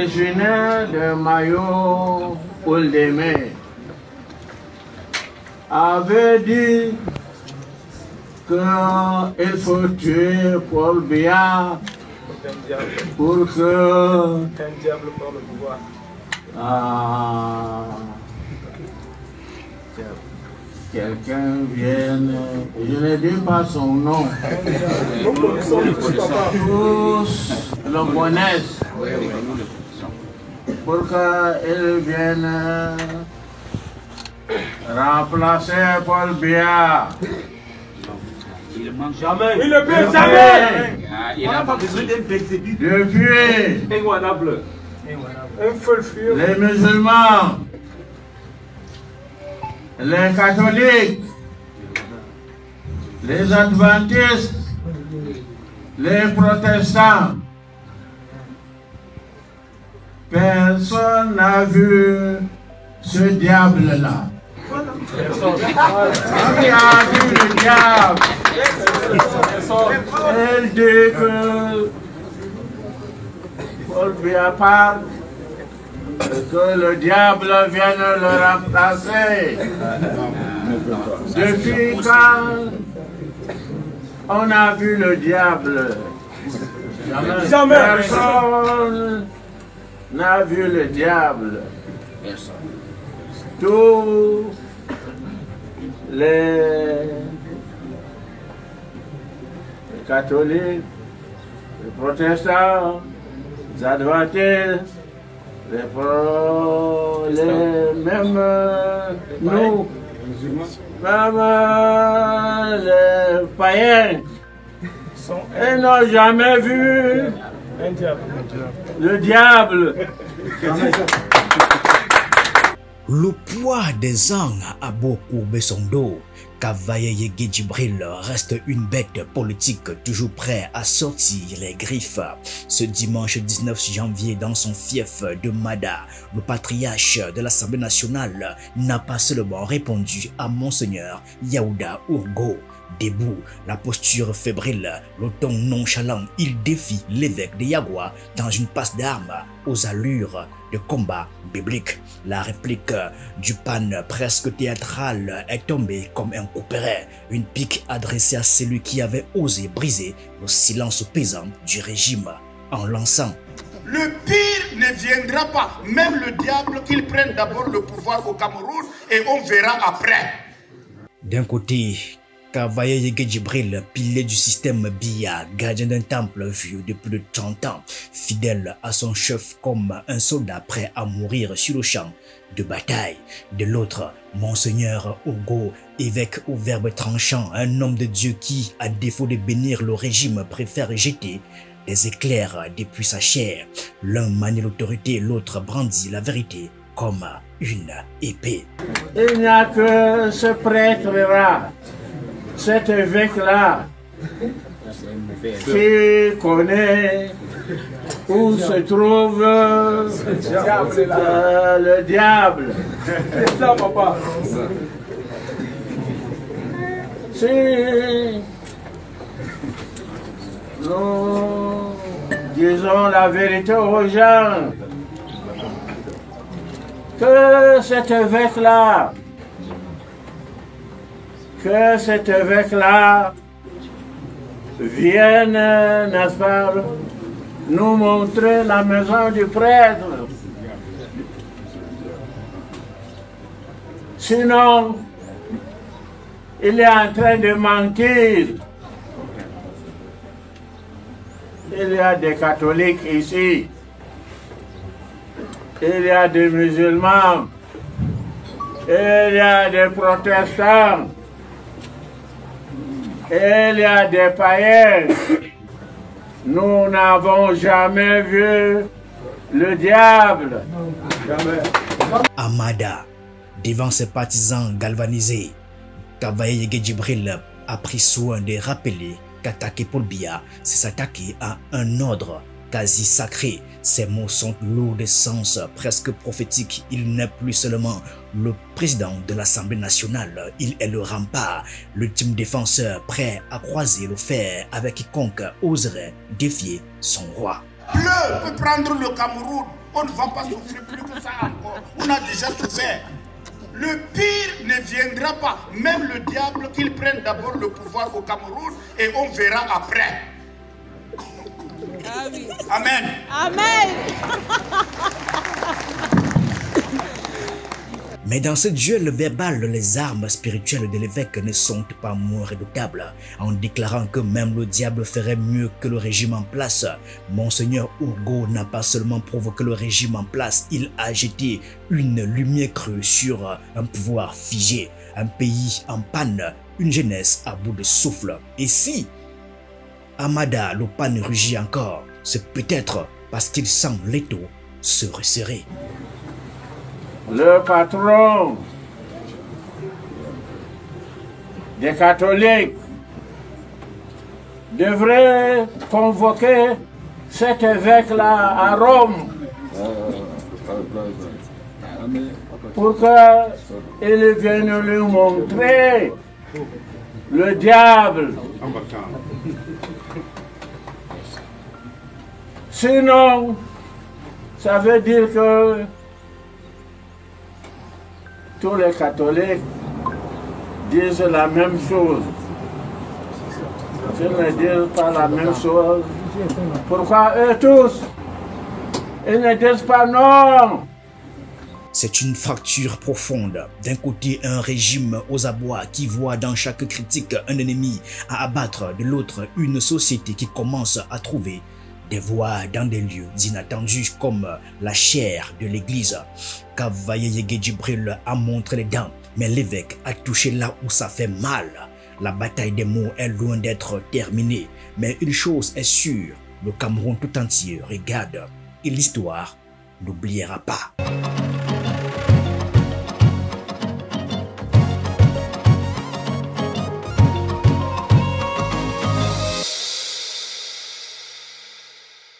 originaire de Mayo Oldeme, avait dit qu'il faut tuer Paul Biya pour que quelqu'un vienne, je ne dis pas son nom, tous le connaissent, pour qu'il vienne remplacer Paul Biya. Jamais. Il ne peut jamais. Il n'a pas besoin d'un persécuté. Depuis les musulmans, les catholiques, les adventistes, les protestants, personne n'a vu ce diable-là. Qui a vu le diable? Elle dit que Paul Biya parle, que le diable vienne le remplacer. Depuis quand on a vu le diable? Jamais. Personne n'a vu le diable. Tous les catholiques, les protestants, les adventistes, même nous, même les païens, ils n'ont jamais vu le diable. Le poids des ânes a beau courber son dos, Kavaye Yege Djibril reste une bête politique toujours prêt à sortir les griffes. Ce dimanche 19 janvier dans son fief de Mada, le patriarche de l'Assemblée nationale n'a pas seulement répondu à Monseigneur Yaouda Ourgo. Debout, la posture fébrile, le ton nonchalant, il défie l'évêque de Yagua dans une passe d'armes aux allures de combat biblique. La réplique du pan presque théâtral est tombée comme un couperet, une pique adressée à celui qui avait osé briser le silence pesant du régime en lançant: le pire ne viendra pas, même le diable, qu'il prenne d'abord le pouvoir au Cameroun et on verra après. D'un côté, Kavaye Yege Djibril, pilier du système Biya, gardien d'un temple vieux de plus de 30 ans, fidèle à son chef comme un soldat prêt à mourir sur le champ de bataille. De l'autre, Monseigneur Ourgo, évêque au verbe tranchant, un homme de Dieu qui, à défaut de bénir le régime, préfère jeter des éclairs depuis sa chair. L'un manie l'autorité, l'autre brandit la vérité comme une épée. Il n'y a que ce prêtre-là, cet évêque-là, qui connaît où se trouve le diable. C'est ça, papa. Si nous disons la vérité aux gens, que cet évêque-là vienne, n'est-ce pas, nous montrer la maison du prêtre. Sinon, il est en train de mentir. Il y a des catholiques ici. Il y a des musulmans. Il y a des protestants. Il y a des païens. Nous n'avons jamais vu le diable. Jamais. À Mada, devant ses partisans galvanisés, Kavaye Yege Djibril a pris soin de rappeler qu'attaquer Paul Biya, c'est s'attaquer à un ordre quasi sacré. Ces mots sont lourds de sens, presque prophétiques. Il n'est plus seulement le président de l'Assemblée nationale, il est le rempart, l'ultime défenseur prêt à croiser le fer avec quiconque oserait défier son roi. bleu peut prendre le Cameroun, on ne va pas souffrir plus que ça encore. On a déjà souffert. Le pire ne viendra pas. Même le diable, qu'il prenne d'abord le pouvoir au Cameroun et on verra après. Amen. Amen. Mais dans ce duel verbal, les armes spirituelles de l'évêque ne sont pas moins redoutables. En déclarant que même le diable ferait mieux que le régime en place, Monseigneur Urgo n'a pas seulement provoqué le régime en place, il a jeté une lumière crue sur un pouvoir figé, un pays en panne, une jeunesse à bout de souffle. Et si Amada Lopane rugit encore, c'est peut-être parce qu'il sent l'étau se resserrer. Le patron des catholiques devrait convoquer cet évêque-là à Rome pour qu'il vienne lui montrer le diable. Sinon, ça veut dire que tous les catholiques disent la même chose. S'ils ne disent pas la même chose, pourquoi eux tous, ils ne disent pas non? C'est une fracture profonde. D'un côté, un régime aux abois qui voit dans chaque critique un ennemi à abattre, de l'autre, une société qui commence à trouver des voix dans des lieux inattendus comme la chair de l'église. Kavaye Yegedjibril a montré les dents, mais l'évêque a touché là où ça fait mal. La bataille des mots est loin d'être terminée, mais une chose est sûre, le Cameroun tout entier regarde et l'histoire n'oubliera pas.